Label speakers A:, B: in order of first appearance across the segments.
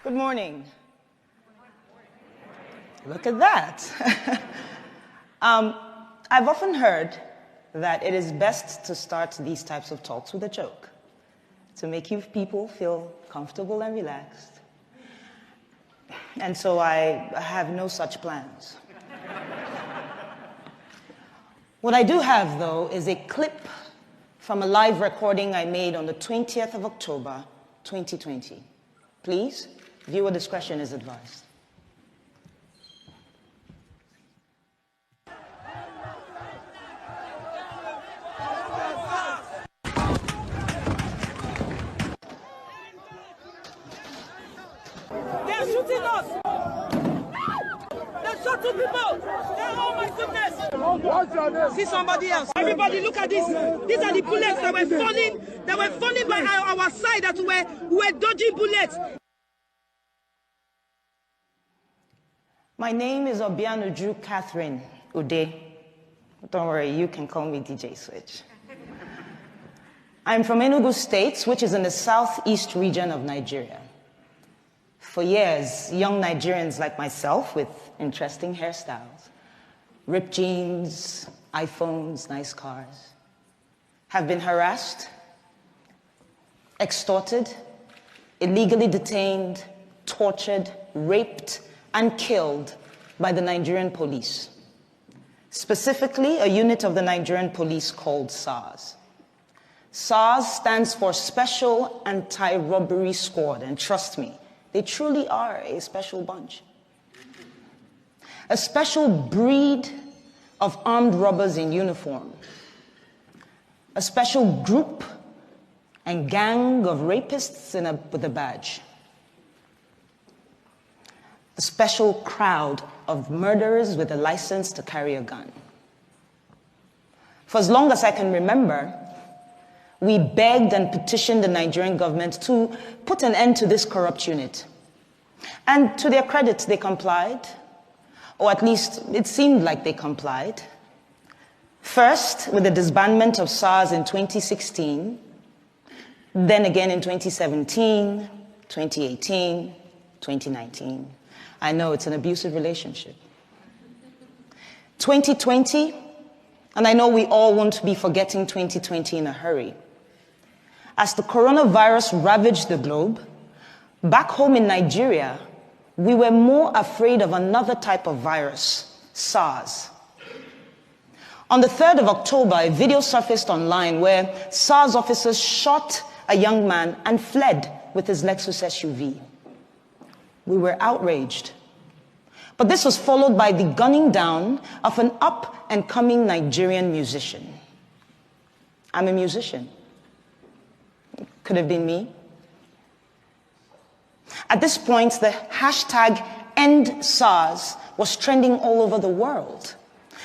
A: Good morning. Look at that. I've often heard that it is best to start these types of talks with a joke to make you people feel comfortable and relaxed. And so I have no such plans. What I do have, though, is a clip from a live recording I made on the 20th of October, 2020. Please, viewer discretion is advised.
B: They're shooting us! They're shooting people! Oh my goodness! See somebody else. Everybody look at this. These are the bullets that were falling by our side, that we were dodging bullets.
A: My name is Obianuju Catherine Ude. Don't worry, you can call me DJ Switch. I'm from Enugu State, which is in the southeast region of Nigeria. For years, young Nigerians like myself with interesting hairstyles, ripped jeans, iPhones, nice cars, have been harassed, extorted, illegally detained, tortured, raped, and killed by the Nigerian police. Specifically, a unit of the Nigerian police called SARS. SARS stands for Special Anti-Robbery Squad, and trust me, they truly are a special bunch. A special breed of armed robbers in uniform. A special group and gang of rapists with a badge. A special crowd of murderers with a license to carry a gun. For as long as I can remember, we begged and petitioned the Nigerian government to put an end to this corrupt unit. And to their credit, they complied, or at least it seemed like they complied. First, with the disbandment of SARS in 2016, then again in 2017, 2018, 2019. I know it's an abusive relationship. 2020, and I know we all won't be forgetting 2020 in a hurry. As the coronavirus ravaged the globe, back home in Nigeria, we were more afraid of another type of virus, SARS. On the 3rd of October, a video surfaced online where SARS officers shot a young man and fled with his Lexus SUV. We were outraged. But this was followed by the gunning down of an up-and-coming Nigerian musician. I'm a musician. Could have been me. At this point, the hashtag #EndSARS was trending all over the world.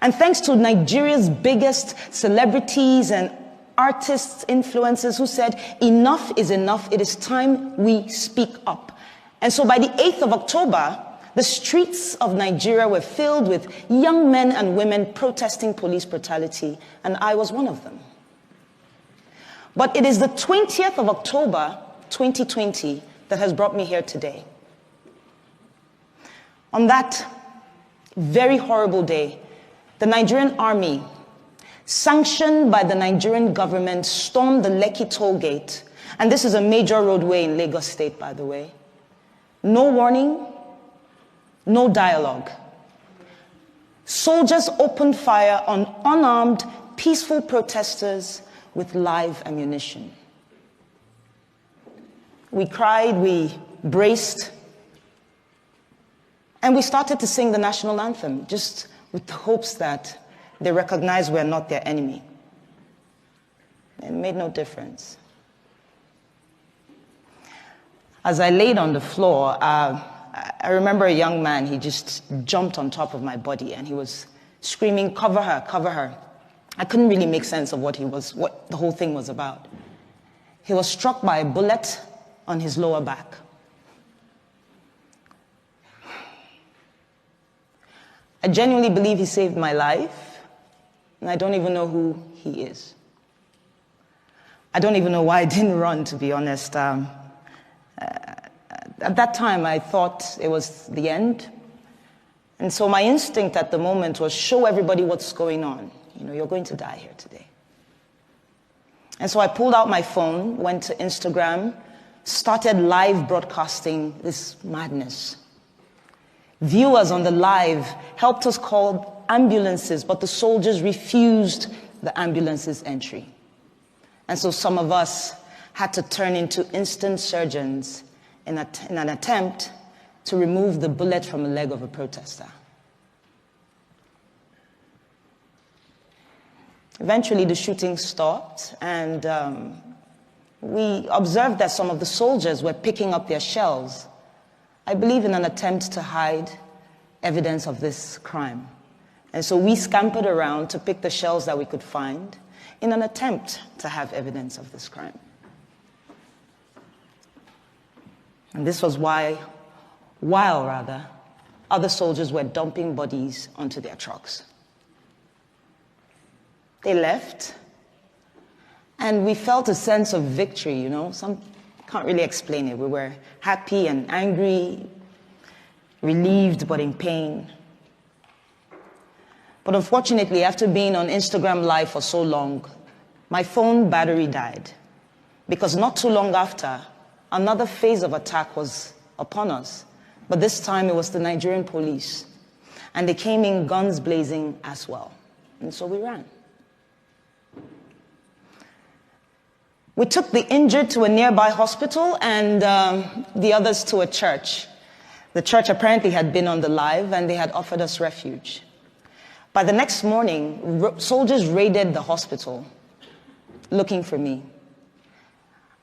A: And thanks to Nigeria's biggest celebrities and artists, influencers who said, enough is enough, it is time we speak up. And so by the 8th of October, the streets of Nigeria were filled with young men and women protesting police brutality, and I was one of them. But it is the 20th of October, 2020, that has brought me here today. On that very horrible day, the Nigerian army, sanctioned by the Nigerian government, stormed the Lekki toll gate. And this is a major roadway in Lagos State, by the way. No warning, no dialogue. Soldiers opened fire on unarmed, peaceful protesters with live ammunition. We cried, we braced, and we started to sing the national anthem, just with the hopes that they recognize we're not their enemy. It made no difference. As I laid on the floor, I remember a young man, he just jumped on top of my body and he was screaming, "Cover her, cover her." I couldn't really make sense of what the whole thing was about. He was struck by a bullet on his lower back. I genuinely believe he saved my life, and I don't even know who he is. I don't even know why I didn't run, to be honest. At that time, I thought it was the end. And so my instinct at the moment was show everybody what's going on. You're going to die here today. And so I pulled out my phone, went to Instagram, started live broadcasting this madness. Viewers on the live helped us call ambulances, but the soldiers refused the ambulance's entry. And so some of us had to turn into instant surgeons in an attempt to remove the bullet from the leg of a protester. Eventually, the shooting stopped, and we observed that some of the soldiers were picking up their shells, I believe in an attempt to hide evidence of this crime. And so we scampered around to pick the shells that we could find in an attempt to have evidence of this crime. And this was while other soldiers were dumping bodies onto their trucks. They left, and we felt a sense of victory, Some can't really explain it. We were happy and angry, relieved but in pain. But unfortunately, after being on Instagram Live for so long, my phone battery died. Because not too long after, another phase of attack was upon us. But this time it was the Nigerian police. And they came in guns blazing as well. And so we ran. We took the injured to a nearby hospital and the others to a church. The church apparently had been on the live and they had offered us refuge. By the next morning, soldiers raided the hospital looking for me.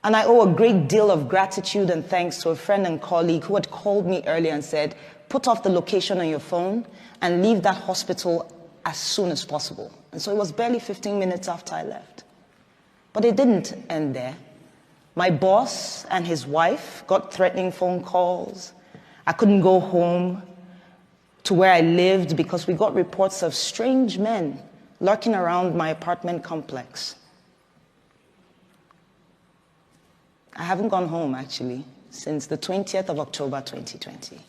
A: And I owe a great deal of gratitude and thanks to a friend and colleague who had called me earlier and said, put off the location on your phone and leave that hospital as soon as possible. And so it was barely 15 minutes after I left. But it didn't end there. My boss and his wife got threatening phone calls. I couldn't go home to where I lived because we got reports of strange men lurking around my apartment complex. I haven't gone home, actually, since the 20th of October, 2020.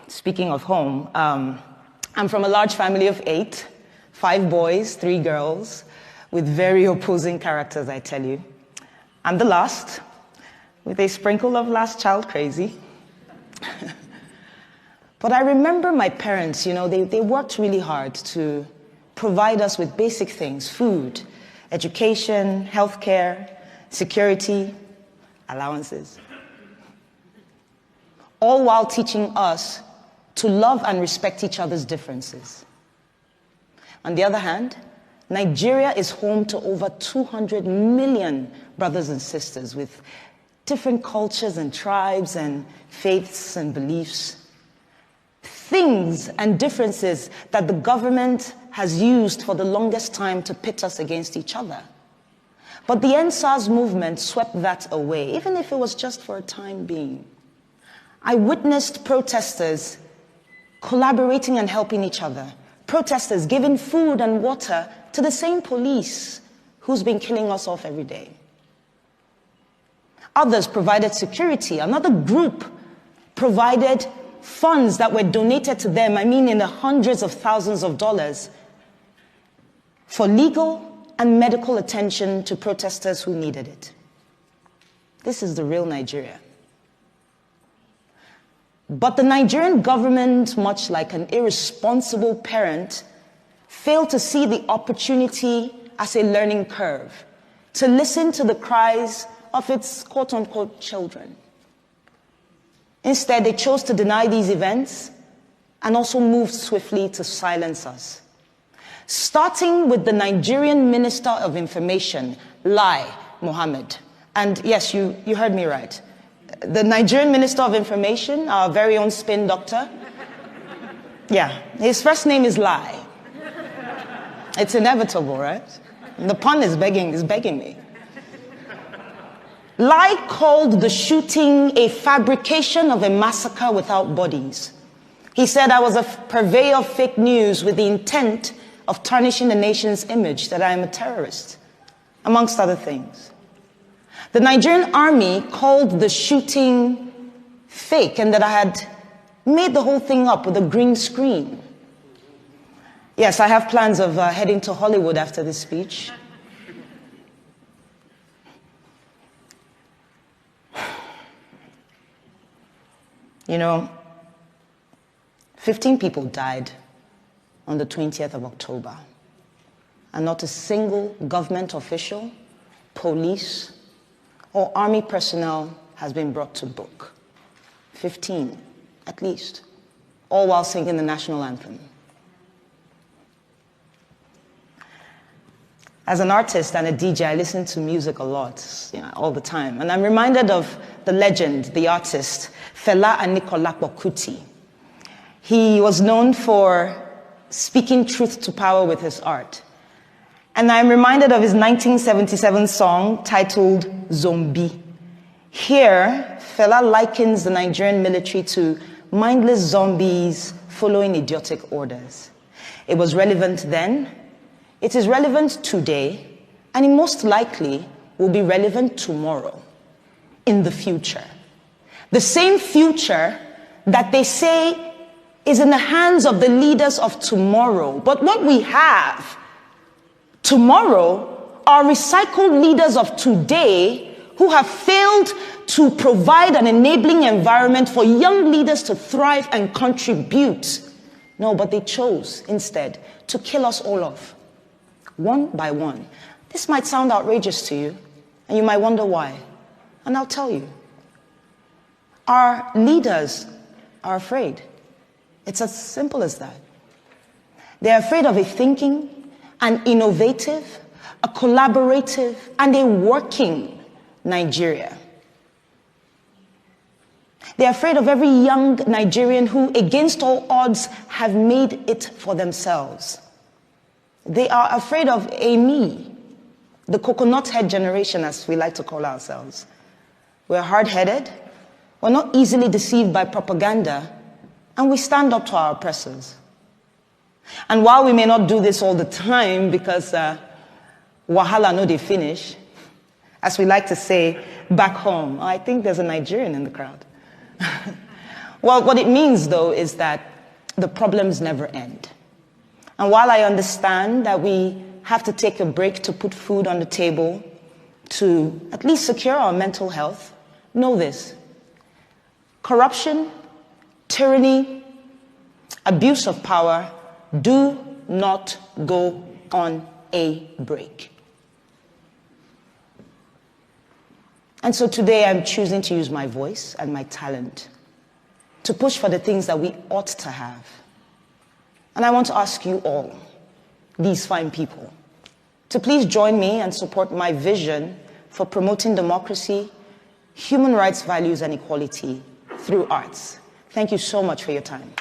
A: Speaking of home, I'm from a large family of 8, 5 boys, 3 girls, with very opposing characters, I tell you. I'm the last, with a sprinkle of last child crazy. But I remember my parents, they worked really hard to provide us with basic things: food, education, healthcare, security, allowances. All while teaching us to love and respect each other's differences. On the other hand, Nigeria is home to over 200 million brothers and sisters with different cultures and tribes and faiths and beliefs. Things and differences that the government has used for the longest time to pit us against each other. But the NSAS movement swept that away, even if it was just for a time being. I witnessed protesters collaborating and helping each other. Protesters giving food and water to the same police who's been killing us off every day. Others provided security. Another group provided funds that were donated to them, in the hundreds of thousands of dollars, for legal and medical attention to protesters who needed it. This is the real Nigeria. But the Nigerian government, much like an irresponsible parent, failed to see the opportunity as a learning curve, to listen to the cries of its quote-unquote children. Instead, they chose to deny these events and also moved swiftly to silence us. Starting with the Nigerian Minister of Information, Lai Mohammed. And yes, you heard me right. The Nigerian Minister of Information, our very own spin doctor. Yeah, his first name is Lai. It's inevitable, right? And the pun is begging me. Lai called the shooting a fabrication of a massacre without bodies. He said I was a purveyor of fake news with the intent of tarnishing the nation's image, that I am a terrorist, amongst other things. The Nigerian army called the shooting fake and that I had made the whole thing up with a green screen. Yes, I have plans of heading to Hollywood after this speech. You know, 15 people died on the 20th of October, and not a single government official, police, or army personnel has been brought to book. 15, at least, all while singing the national anthem. As an artist and a DJ, I listen to music a lot, all the time. And I'm reminded of the legend, the artist, Fela Anikulapo Kuti. He was known for speaking truth to power with his art. And I'm reminded of his 1977 song titled Zombie. Here, Fela likens the Nigerian military to mindless zombies following idiotic orders. It was relevant then, it is relevant today, and it most likely will be relevant tomorrow, in the future. The same future that they say is in the hands of the leaders of tomorrow. But what we have tomorrow are recycled leaders of today who have failed to provide an enabling environment for young leaders to thrive and contribute. No, but they chose instead to kill us all off, one by one. This might sound outrageous to you, and you might wonder why. And I'll tell you. Our leaders are afraid. It's as simple as that. They're afraid of a thinking, an innovative, a collaborative, and a working Nigeria. They're afraid of every young Nigerian who, against all odds, have made it for themselves. They are afraid of a me, the coconut head generation, as we like to call ourselves. We're hard-headed, we're not easily deceived by propaganda, and we stand up to our oppressors. And while we may not do this all the time because wahala no dey finish, as we like to say back home, I think there's a Nigerian in the crowd. Well, what it means, though, is that the problems never end. And while I understand that we have to take a break to put food on the table, to at least secure our mental health, know this. Corruption, tyranny, abuse of power do not go on a break. And so today I'm choosing to use my voice and my talent to push for the things that we ought to have. And I want to ask you all, these fine people, to please join me and support my vision for promoting democracy, human rights values, and equality through arts. Thank you so much for your time.